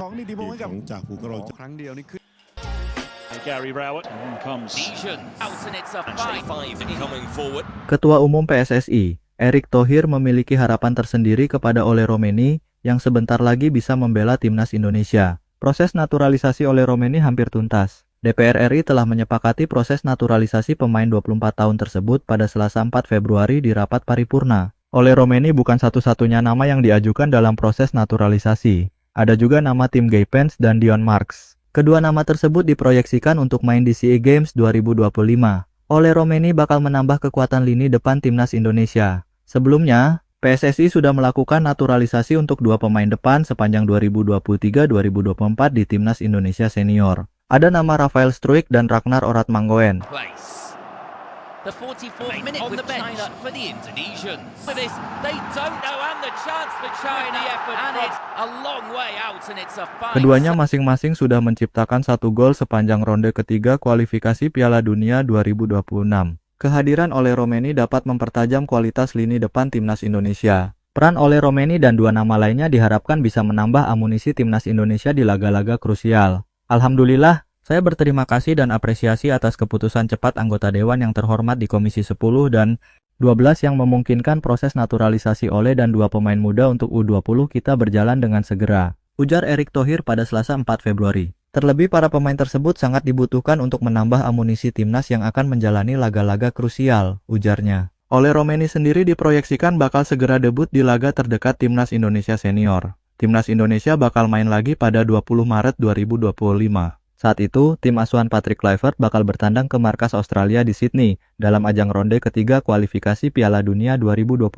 ของนิติพงศ์ให้กับ ของจากภูกระโดด ครั้งเดียวนี่ขึ้น Gary Rowett comes. Ketua Umum PSSI, Erick Thohir memiliki harapan tersendiri kepada Ole Romeni yang sebentar lagi bisa membela timnas Indonesia. Proses naturalisasi Ole Romeni hampir tuntas. DPR RI telah menyepakati proses naturalisasi pemain 24 tahun tersebut pada Selasa 4 Februari di rapat paripurna. Ole Romeni bukan satu-satunya nama yang diajukan dalam proses naturalisasi. Ada juga nama Tim Gaypens dan Dion Marks. Kedua nama tersebut diproyeksikan untuk main di SEA Games 2025. Ole Romeni bakal menambah kekuatan lini depan timnas Indonesia. Sebelumnya, PSSI sudah melakukan naturalisasi untuk dua pemain depan sepanjang 2023-2024 di timnas Indonesia senior. Ada nama Rafael Struijk dan Ragnar Oratmangoen. The 44th minute on the bench for the Indonesians. For this, they don't know, and the chance for China, and it's a long way out, and it's a fine. Keduanya masing-masing sudah menciptakan satu gol sepanjang ronde ketiga kualifikasi Piala Dunia 2026. Kehadiran Ole Romeni dapat mempertajam kualitas lini depan timnas Indonesia. Peran Ole Romeni dan dua nama lainnya diharapkan bisa menambah amunisi timnas Indonesia di laga-laga krusial. Alhamdulillah, saya berterima kasih dan apresiasi atas keputusan cepat anggota Dewan yang terhormat di Komisi 10 dan 12 yang memungkinkan proses naturalisasi Ole dan dua pemain muda untuk U20 kita berjalan dengan segera, ujar Erick Thohir pada Selasa 4 Februari. Terlebih para pemain tersebut sangat dibutuhkan untuk menambah amunisi timnas yang akan menjalani laga-laga krusial, ujarnya. Ole Romeni sendiri diproyeksikan bakal segera debut di laga terdekat timnas Indonesia senior. Timnas Indonesia bakal main lagi pada 20 Maret 2025. Saat itu, tim asuhan Patrick Kluivert bakal bertandang ke markas Australia di Sydney dalam ajang ronde ketiga kualifikasi Piala Dunia 2026.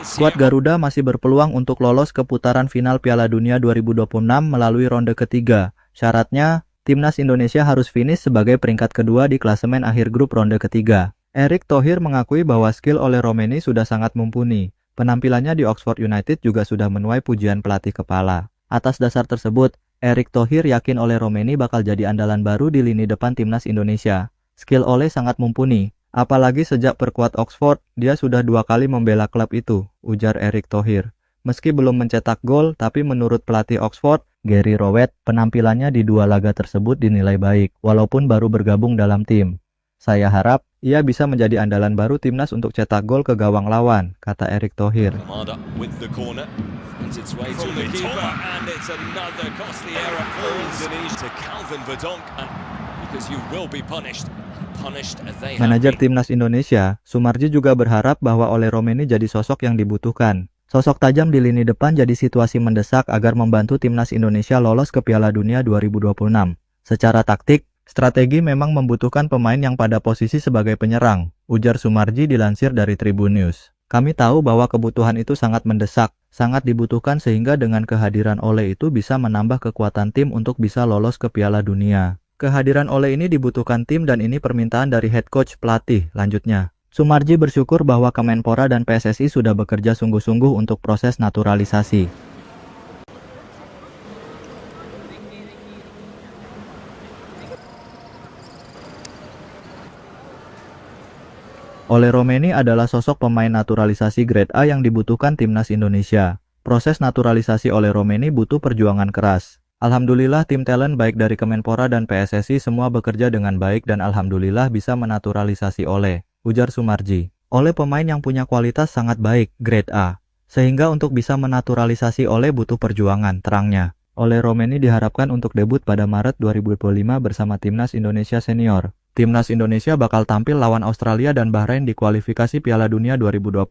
Skuad Garuda masih berpeluang untuk lolos ke putaran final Piala Dunia 2026 melalui ronde ketiga. Syaratnya, timnas Indonesia harus finish sebagai peringkat kedua di klasemen akhir grup ronde ketiga. Erick Thohir mengakui bahwa skill Ole Romeni sudah sangat mumpuni. Penampilannya di Oxford United juga sudah menuai pujian pelatih kepala. Atas dasar tersebut, Erick Thohir yakin Ole Romeni bakal jadi andalan baru di lini depan timnas Indonesia. Skill Ole sangat mumpuni. Apalagi sejak perkuat Oxford, dia sudah 2 kali membela klub itu, ujar Erick Thohir. Meski belum mencetak gol, tapi menurut pelatih Oxford, Gary Rowett, penampilannya di 2 laga tersebut dinilai baik, walaupun baru bergabung dalam tim. Saya harap ia bisa menjadi andalan baru timnas untuk cetak gol ke gawang lawan, kata Erick Thohir. Manajer timnas Indonesia, Sumarji juga berharap bahwa Ole Romeni jadi sosok yang dibutuhkan. Sosok tajam di lini depan jadi situasi mendesak agar membantu timnas Indonesia lolos ke Piala Dunia 2026. Secara taktik, strategi memang membutuhkan pemain yang pada posisi sebagai penyerang, ujar Sumarji dilansir dari Tribun News. Kami tahu bahwa kebutuhan itu sangat mendesak, sangat dibutuhkan sehingga dengan kehadiran Ole itu bisa menambah kekuatan tim untuk bisa lolos ke Piala Dunia. Kehadiran Ole ini dibutuhkan tim dan ini permintaan dari head coach pelatih, lanjutnya. Sumarji bersyukur bahwa Kemenpora dan PSSI sudah bekerja sungguh-sungguh untuk proses naturalisasi. Ole Romeni adalah sosok pemain naturalisasi grade A yang dibutuhkan timnas Indonesia. Proses naturalisasi Ole Romeni butuh perjuangan keras. Alhamdulillah tim talent baik dari Kemenpora dan PSSI semua bekerja dengan baik dan alhamdulillah bisa menaturalisasi Ole, ujar Sumarji. Ole pemain yang punya kualitas sangat baik, grade A. Sehingga untuk bisa menaturalisasi Ole butuh perjuangan, terangnya. Ole Romeni diharapkan untuk debut pada Maret 2025 bersama timnas Indonesia senior. Timnas Indonesia bakal tampil lawan Australia dan Bahrain di kualifikasi Piala Dunia 2026.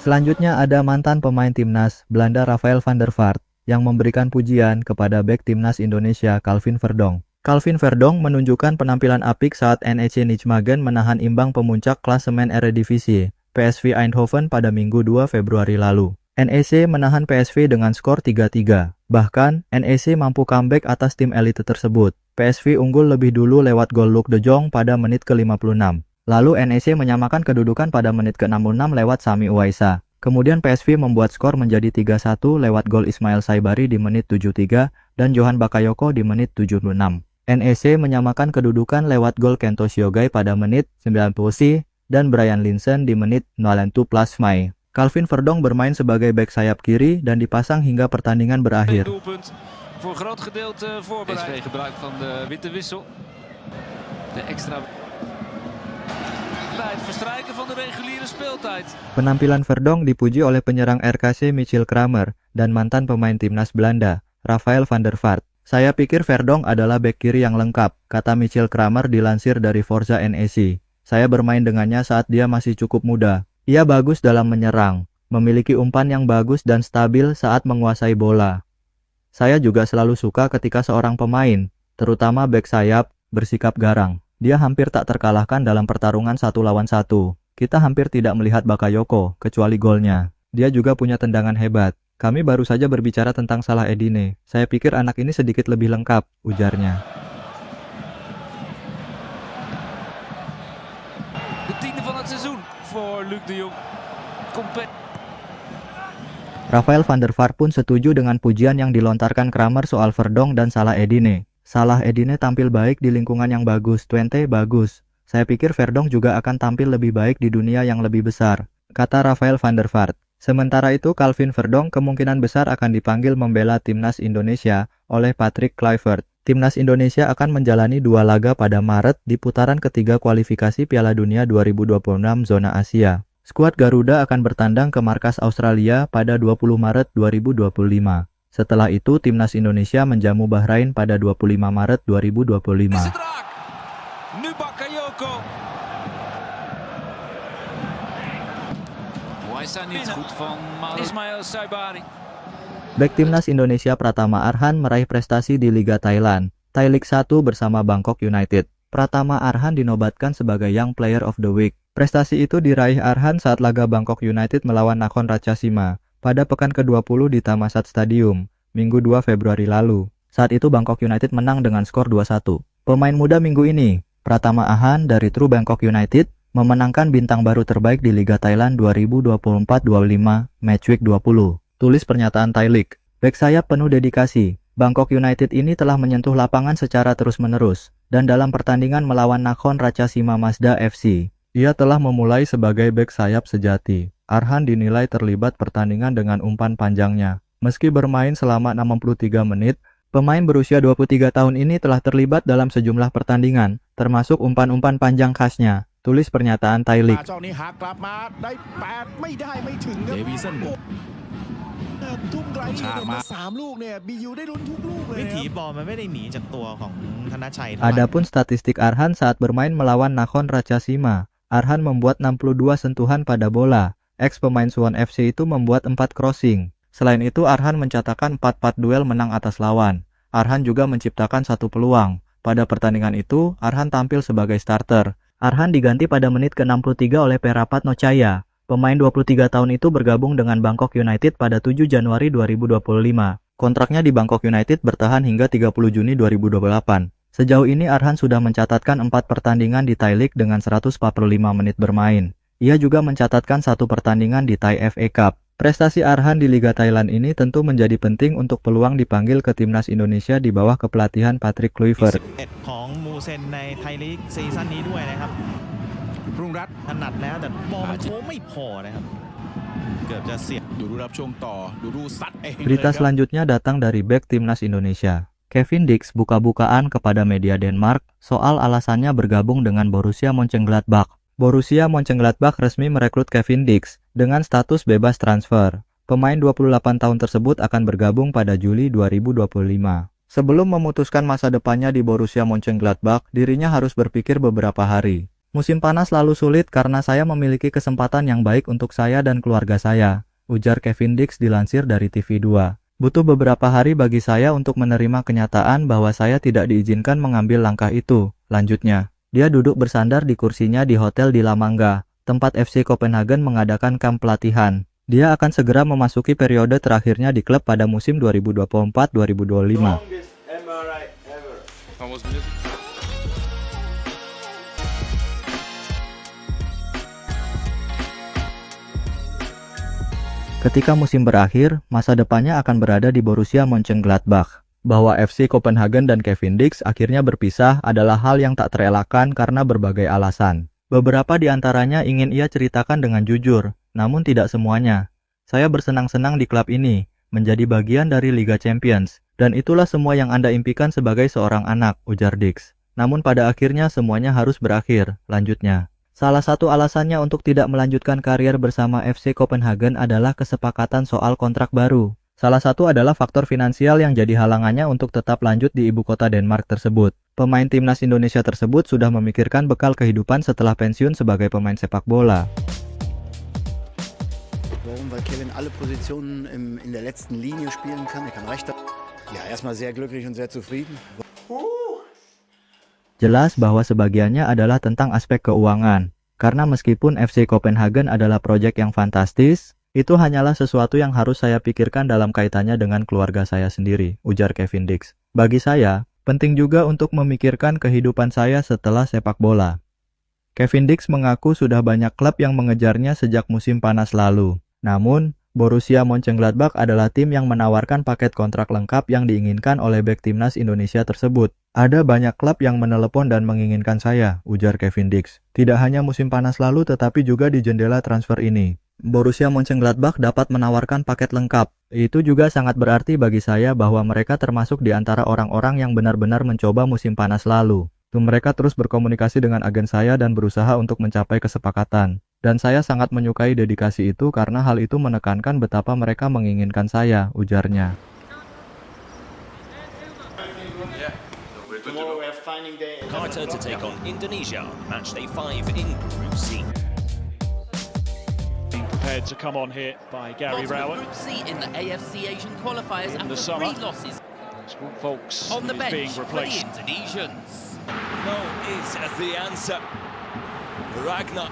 Selanjutnya ada mantan pemain timnas Belanda Rafael van der Vaart yang memberikan pujian kepada bek timnas Indonesia Calvin Verdong. Calvin Verdong menunjukkan penampilan apik saat NEC Nijmegen menahan imbang pemuncak klasemen Eredivisie PSV Eindhoven pada Minggu 2 Februari lalu. NEC menahan PSV dengan skor 3-3. Bahkan, NEC mampu comeback atas tim elite tersebut. PSV unggul lebih dulu lewat gol Luuk de Jong pada menit ke-56. Lalu NEC menyamakan kedudukan pada menit ke-66 lewat Sami Uwaisa. Kemudian PSV membuat skor menjadi 3-1 lewat gol Ismail Saibari di menit 73 dan Johan Bakayoko di menit 76. NEC menyamakan kedudukan lewat gol Kento Shiogai pada menit 90 dan Brian Linsen di menit 92 plus Mai. Calvin Verdong bermain sebagai bek sayap kiri dan dipasang hingga pertandingan berakhir. Voor een groot gedeelte voorbereid. PSV gebruik van de witte wissel. De extra bij het verstrijken van de reguliere speeltijd. Penampilan Verdong dipuji oleh penyerang RKC Michiel Kramer dan mantan pemain timnas Belanda, Rafael van der Vaart. Saya pikir Verdong adalah bek kiri yang lengkap, kata Michiel Kramer dilansir dari Forza NEC. Saya bermain dengannya saat dia masih cukup muda. Ia bagus dalam menyerang, memiliki umpan yang bagus dan stabil saat menguasai bola. Saya juga selalu suka ketika seorang pemain, terutama bek sayap, bersikap garang. Dia hampir tak terkalahkan dalam pertarungan 1 lawan 1. Kita hampir tidak melihat Bakayoko, kecuali golnya. Dia juga punya tendangan hebat. Kami baru saja berbicara tentang Salah Edine. Saya pikir anak ini sedikit lebih lengkap, ujarnya. De tiende van het seizoen voor Luc de Jong. Rafael van der Vaart pun setuju dengan pujian yang dilontarkan Kramer soal Verdong dan Salah Edine. Salah Edine tampil baik di lingkungan yang bagus, Twente bagus. Saya pikir Verdong juga akan tampil lebih baik di dunia yang lebih besar, kata Rafael van der Vaart. Sementara itu, Calvin Verdong kemungkinan besar akan dipanggil membela timnas Indonesia oleh Patrick Kluivert. Timnas Indonesia akan menjalani 2 laga pada Maret di putaran ketiga kualifikasi Piala Dunia 2026 zona Asia. Skuad Garuda akan bertandang ke markas Australia pada 20 Maret 2025. Setelah itu, Timnas Indonesia menjamu Bahrain pada 25 Maret 2025. Nu Bakayoko. Niet goed van Ismail Saibari. Bek Timnas Indonesia Pratama Arhan meraih prestasi di Liga Thailand, Thai League 1 bersama Bangkok United. Pratama Arhan dinobatkan sebagai Young Player of the Week. Prestasi itu diraih Arhan saat laga Bangkok United melawan Nakhon Ratchasima pada pekan ke-20 di Thammasat Stadium, Minggu 2 Februari lalu. Saat itu Bangkok United menang dengan skor 2-1. Pemain muda minggu ini, Pratama Arhan dari True Bangkok United, memenangkan bintang baru terbaik di Liga Thailand 2024-25, Matchweek 20. Tulis pernyataan Thai League. Bek sayap penuh dedikasi. Bangkok United ini telah menyentuh lapangan secara terus-menerus, dan dalam pertandingan melawan Nakhon Ratchasima Mazda FC, ia telah memulai sebagai bek sayap sejati. Arhan dinilai terlibat pertandingan dengan umpan panjangnya. Meski bermain selama 63 menit, pemain berusia 23 tahun ini telah terlibat dalam sejumlah pertandingan, termasuk umpan-umpan panjang khasnya. Tulis pernyataan Thai League. Adapun statistik Arhan saat bermain melawan Nakhon Ratchasima, Arhan membuat 62 sentuhan pada bola. Ex pemain Suwon FC itu membuat 4 crossing. Selain itu, Arhan mencatatkan 4 duel menang atas lawan. Arhan juga menciptakan 1 peluang. Pada pertandingan itu, Arhan tampil sebagai starter. Arhan diganti pada menit ke-63 oleh Perapat Nocaya. Pemain 23 tahun itu bergabung dengan Bangkok United pada 7 Januari 2025. Kontraknya di Bangkok United bertahan hingga 30 Juni 2028. Sejauh ini Arhan sudah mencatatkan 4 pertandingan di Thai League dengan 145 menit bermain. Ia juga mencatatkan 1 pertandingan di Thai FA Cup. Prestasi Arhan di Liga Thailand ini tentu menjadi penting untuk peluang dipanggil ke Timnas Indonesia di bawah kepelatihan Patrick Kluivert. Berita selanjutnya datang dari bek Timnas Indonesia. Kevin Dix buka-bukaan kepada media Denmark soal alasannya bergabung dengan Borussia Mönchengladbach. Borussia Mönchengladbach resmi merekrut Kevin Dix dengan status bebas transfer. Pemain 28 tahun tersebut akan bergabung pada Juli 2025. Sebelum memutuskan masa depannya di Borussia Mönchengladbach, dirinya harus berpikir beberapa hari. Musim panas selalu sulit karena saya memiliki kesempatan yang baik untuk saya dan keluarga saya, ujar Kevin Dix dilansir dari TV2. Butuh beberapa hari bagi saya untuk menerima kenyataan bahwa saya tidak diizinkan mengambil langkah itu, lanjutnya. Dia duduk bersandar di kursinya di hotel di La Manga, tempat FC Copenhagen mengadakan kamp pelatihan. Dia akan segera memasuki periode terakhirnya di klub pada musim 2024-2025. Ketika musim berakhir, masa depannya akan berada di Borussia Mönchengladbach. Bahwa FC Copenhagen dan Kevin Dix akhirnya berpisah adalah hal yang tak terelakkan karena berbagai alasan. Beberapa di antaranya ingin ia ceritakan dengan jujur, namun tidak semuanya. Saya bersenang-senang di klub ini, menjadi bagian dari Liga Champions, dan itulah semua yang Anda impikan sebagai seorang anak, ujar Dix. Namun pada akhirnya semuanya harus berakhir, lanjutnya. Salah satu alasannya untuk tidak melanjutkan karier bersama FC Copenhagen adalah kesepakatan soal kontrak baru. Salah satu adalah faktor finansial yang jadi halangannya untuk tetap lanjut di ibu kota Denmark tersebut. Pemain timnas Indonesia tersebut sudah memikirkan bekal kehidupan setelah pensiun sebagai pemain sepak bola. Warum? Weil Kevin alle Positionen in der letzten Linie spielen kann. Er kann rechter. Ja, erstmal sehr glücklich und sehr zufrieden. Jelas bahwa sebagiannya adalah tentang aspek keuangan. Karena meskipun FC Copenhagen adalah proyek yang fantastis, itu hanyalah sesuatu yang harus saya pikirkan dalam kaitannya dengan keluarga saya sendiri, ujar Kevin Dix. Bagi saya, penting juga untuk memikirkan kehidupan saya setelah sepak bola. Kevin Dix mengaku sudah banyak klub yang mengejarnya sejak musim panas lalu. Namun, Borussia Mönchengladbach adalah tim yang menawarkan paket kontrak lengkap yang diinginkan oleh bek timnas Indonesia tersebut. Ada banyak klub yang menelepon dan menginginkan saya, ujar Kevin Dix. Tidak hanya musim panas lalu tetapi juga di jendela transfer ini. Borussia Mönchengladbach dapat menawarkan paket lengkap. Itu juga sangat berarti bagi saya bahwa mereka termasuk di antara orang-orang yang benar-benar mencoba musim panas lalu. Mereka terus berkomunikasi dengan agen saya dan berusaha untuk mencapai kesepakatan. Dan saya sangat menyukai dedikasi itu karena hal itu menekankan betapa mereka menginginkan saya, ujarnya. Qatar to take on Indonesia, matchday 5 in Group C. Being prepared to come on here by Gary Rowett. Group C in the AFC Asian qualifiers In the after summer. 3 losses Folks on the is being bench for the replaced. Indonesians. No is the answer. Ragnar